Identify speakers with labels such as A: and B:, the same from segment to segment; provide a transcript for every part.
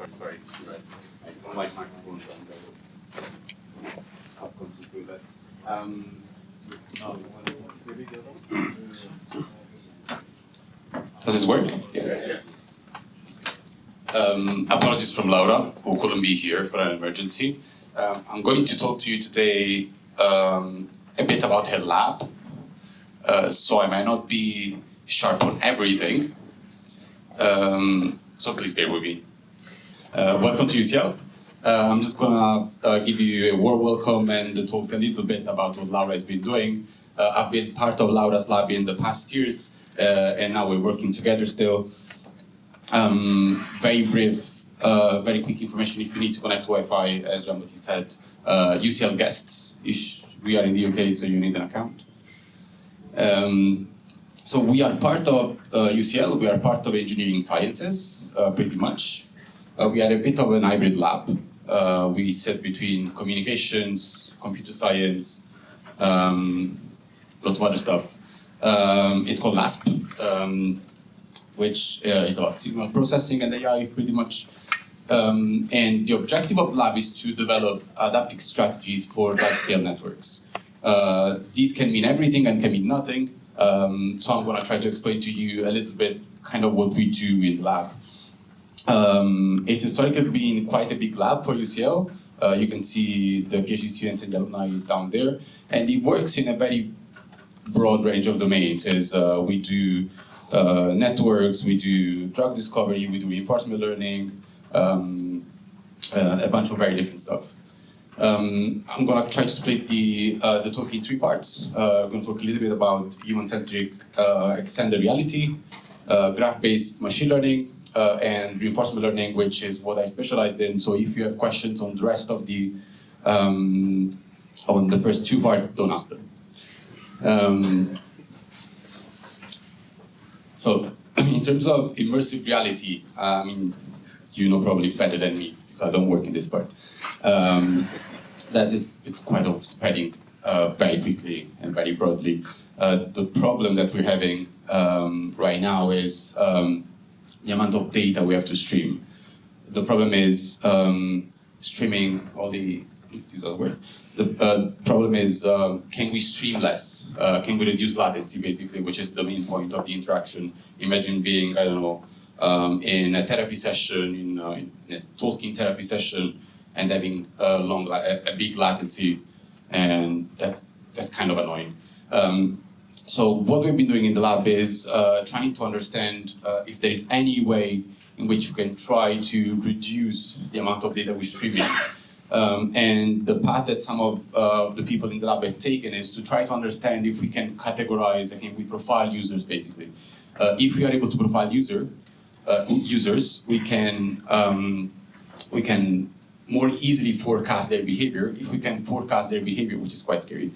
A: sorry. I don't like microphones, and I was subconscious with that. Does this work? Yeah. Yes. Apologies from Laura, who couldn't be here for an emergency. I'm going to talk to you today a bit about her lab. So I might not be sharp on everything. So please bear with me. Welcome to UCL. I'm just gonna give you a warm welcome and talk a little bit about what Laura has been doing. I've been part of Laura's lab in the past years, and now we're working together still. Very brief, very quick information if you need to connect to Wi-Fi, as Jean-Baptiste said. UCL guests, we are in the UK, so you need an account. So we are part of UCL, we are part of engineering sciences, pretty much. We are a bit of an hybrid lab. We sit between communications, computer science, lots of other stuff. It's called LASP, which is about signal processing and AI, pretty much. And the objective of the lab is to develop adaptive strategies for large-scale networks. These can mean everything and can mean nothing. So I'm going to try to explain to you a little bit kind of what we do in the lab. It's historically been quite a big lab for UCL. You can see the PhD students and the alumni down there. And it works in a very broad range of domains. We do networks, we do drug discovery, we do reinforcement learning, a bunch of very different stuff. I'm going to try to split the talk in three parts. I'm going to talk a little bit about human-centric extended reality, graph-based machine learning, and reinforcement learning, which is what I specialized in. So if you have questions on the rest of on the first two parts, don't ask them. So in terms of immersive reality, I mean, you know probably better than me, because I don't work in this part. It's quite of spreading very quickly and very broadly. The problem that we're having right now is the amount of data we have to stream. The problem is streaming all the, these are work. The problem is, can we stream less? Can we reduce latency, basically, which is the main point of the interaction? Imagine being, I don't know, in a therapy session, in a talking therapy session, and having a big latency, and that's kind of annoying. So what we've been doing in the lab is trying to understand if there is any way in which we can try to reduce the amount of data we stream in. And the path that some of the people in the lab have taken is to try to understand if we can categorize, and we profile users, basically. If we are able to profile users, we can more easily forecast their behavior. If we can forecast their behavior, which is quite scary,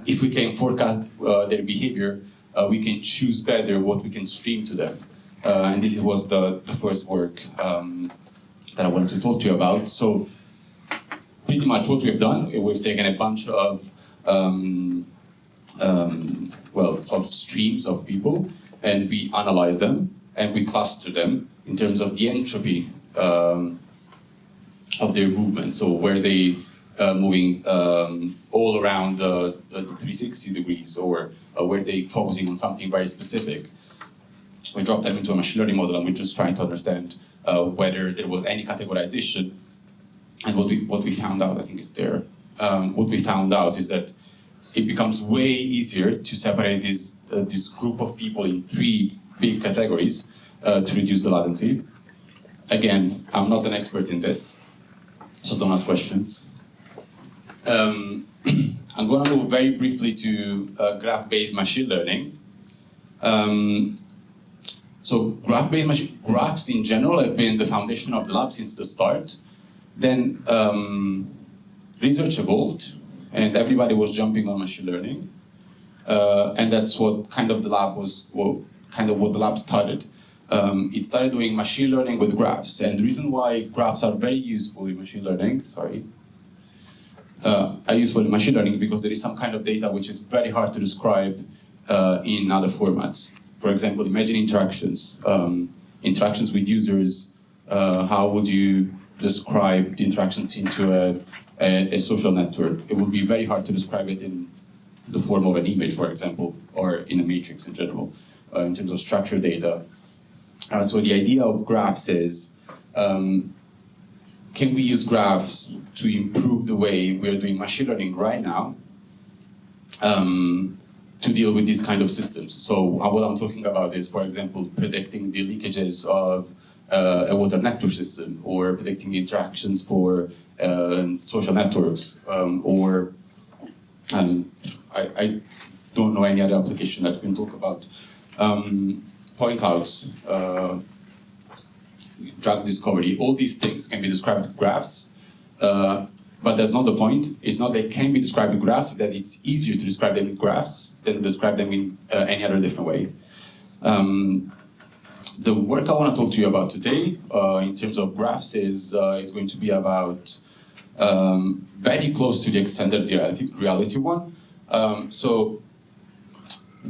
A: if we can forecast their behavior, we can choose better what we can stream to them. And this was the first work that I wanted to talk to you about. So pretty much what we've done, we've taken a bunch of streams of people, and we analyze them, and we cluster them in terms of the entropy of their movement. So where they moving all around the 360 degrees, or were they focusing on something very specific. We dropped them into a machine learning model, and we're just trying to understand whether there was any categorization. And what we found out, I think is there, what we found out is that it becomes way easier to separate this group of people in three big categories to reduce the latency. Again, I'm not an expert in this, so don't ask questions. I'm going to move very briefly to graph-based machine learning. So graphs in general have been the foundation of the lab since the start. Then research evolved, and everybody was jumping on machine learning. And that's what kind of the lab was, kind of what the lab started. It started doing machine learning with graphs, and the reason why graphs are very useful in machine learning, are useful in machine learning because there is some kind of data which is very hard to describe in other formats. For example, imagine interactions with users how would you describe the interactions into a social network? It would be very hard to describe it in the form of an image, for example, or in a matrix in general, in terms of structured data. So the idea of graphs is, can we use graphs to improve the way we're doing machine learning right now to deal with these kind of systems? So what I'm talking about is, for example, predicting the leakages of a water network system, or predicting interactions for social networks, or I don't know any other application that we can talk about. Point clouds, drug discovery, all these things can be described with graphs, but that's not the point. It's not that they can be described with graphs, that it's easier to describe them with graphs than describe them in any other different way. The work I want to talk to you about today, in terms of graphs, is going to be about very close to the extended reality one. So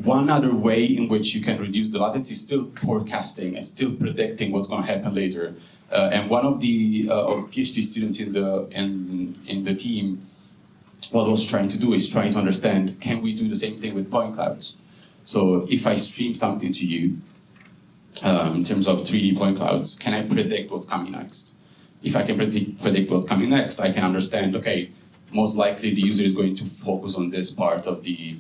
A: one other way in which you can reduce the latency is still forecasting and still predicting what's going to happen later. And one of the PhD students in the team, what was trying to do is trying to understand, can we do the same thing with point clouds? So if I stream something to you, in terms of 3D point clouds, can I predict what's coming next? If I can predict what's coming next, I can understand, okay, most likely the user is going to focus on this part of the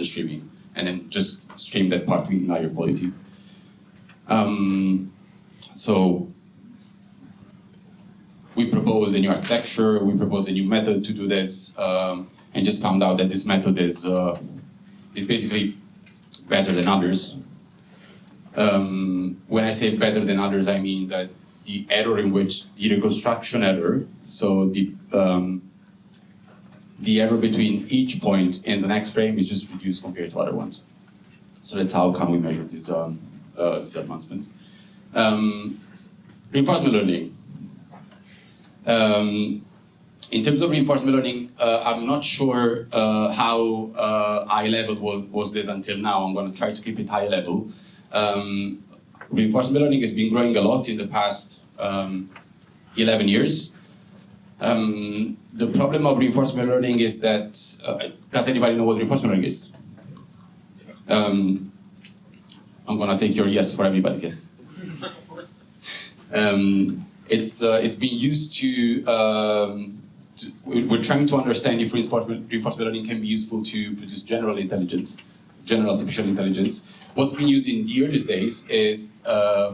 A: streaming, and then just stream that part with higher quality. So we proposed a new architecture, we proposed a new method to do this, and just found out that this method is basically better than others. When I say better than others, I mean that the error in which the reconstruction error, so the error between each point and the next frame is just reduced compared to other ones. So that's how can we measure these advancements. Reinforcement learning. In terms of reinforcement learning, I'm not sure how high level was this until now. I'm going to try to keep it high level. Reinforcement learning has been growing a lot in the past 11 years. The problem of reinforcement learning is that, does anybody know what reinforcement learning is? I'm going to take your yes for everybody's yes. It's being used to, we're trying to understand if reinforcement learning can be useful to produce general artificial intelligence. What's been used in the earliest days is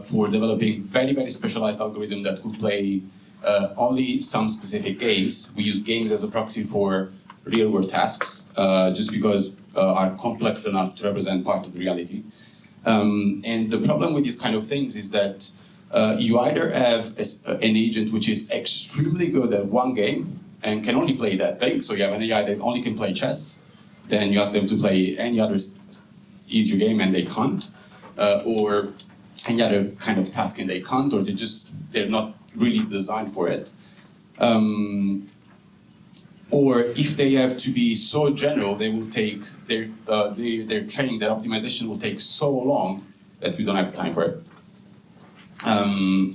A: for developing very, very specialized algorithm that could play only some specific games. We use games as a proxy for real-world tasks, just because are complex enough to represent part of reality. And the problem with these kind of things is that you either have an agent which is extremely good at one game and can only play that thing, so you have an AI that only can play chess, then you ask them to play any other easier game and they can't, or any other kind of task and they can't, or they're not really designed for it. Or if they have to be so general, they will take their training, their optimization will take so long that we don't have time for it.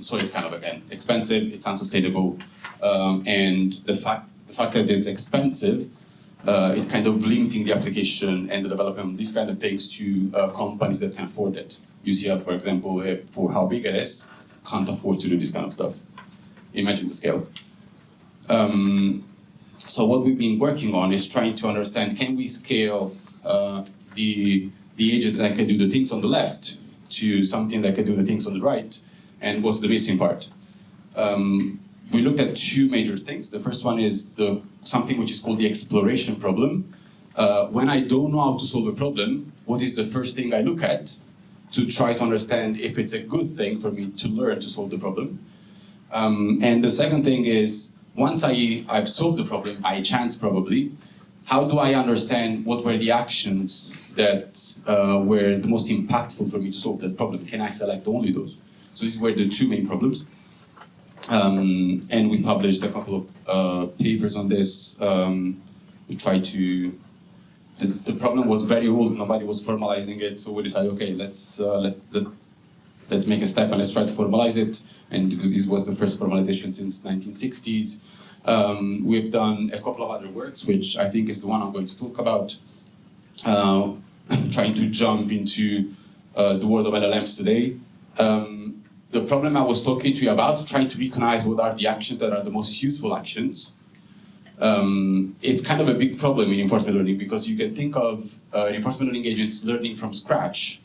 A: So it's kind of, again, expensive, it's unsustainable, and the fact that it's expensive is kind of limiting the application and the development of these kind of things to companies that can afford it. UCL, for example, for how big it is, can't afford to do this kind of stuff. Imagine the scale. So what we've been working on is trying to understand, can we scale the agent that can do the things on the left to something that can do the things on the right, and what's the missing part? We looked at two major things. The first one is something which is called the exploration problem. When I don't know how to solve a problem, what is the first thing I look at to try to understand if it's a good thing for me to learn to solve the problem? And the second thing is, once I've solved the problem, by chance probably, how do I understand what were the actions that were the most impactful for me to solve that problem? Can I select only those? So these were the two main problems. And we published a couple of papers on this. We tried to, the problem was very old, nobody was formalizing it, so we decided, okay, let's let let's make a step and let's try to formalize it. And this was the first formalization since 1960s. We've done a couple of other works, which I think is the one I'm going to talk about, trying to jump into the world of LLMs today. The problem I was talking to you about, trying to recognize what are the actions that are the most useful actions. It's kind of a big problem in reinforcement learning because you can think of reinforcement learning agents learning from scratch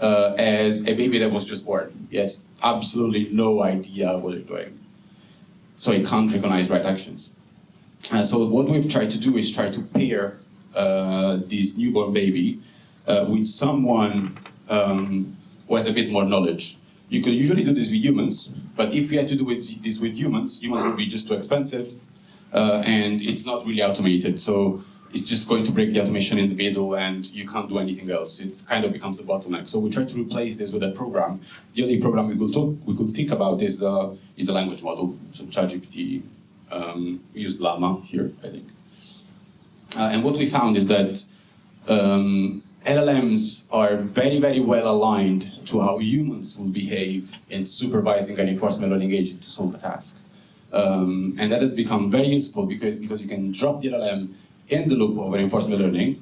A: as a baby that was just born. He has absolutely no idea what they're doing. So he can't recognize right actions. So what we've tried to do is try to pair this newborn baby with someone who has a bit more knowledge. You could usually do this with humans, but if we had to do this with humans would be just too expensive, and it's not really automated. So it's just going to break the automation in the middle, and you can't do anything else. It kind of becomes the bottleneck. So we try to replace this with a program. The only program we could think about is a language model. So ChatGPT, we used Llama here, I think. And what we found is that LLMs are very, very well aligned to how humans will behave in supervising an reinforcement learning agent to solve a task. And that has become very useful because you can drop the LLM in the loop of a reinforcement learning,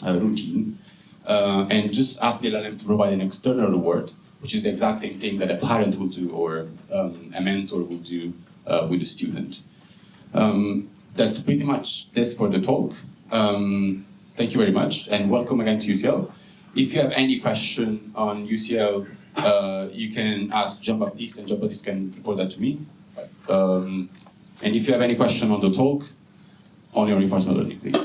A: routine, and just ask the LLM to provide an external reward, which is the exact same thing that a parent will do or a mentor will do with a student. That's pretty much this for the talk. Thank you very much, and welcome again to UCL. If you have any question on UCL, you can ask Jean-Baptiste, and Jean-Baptiste can report that to me. And if you have any question on the talk, on your reinforcement learning, please.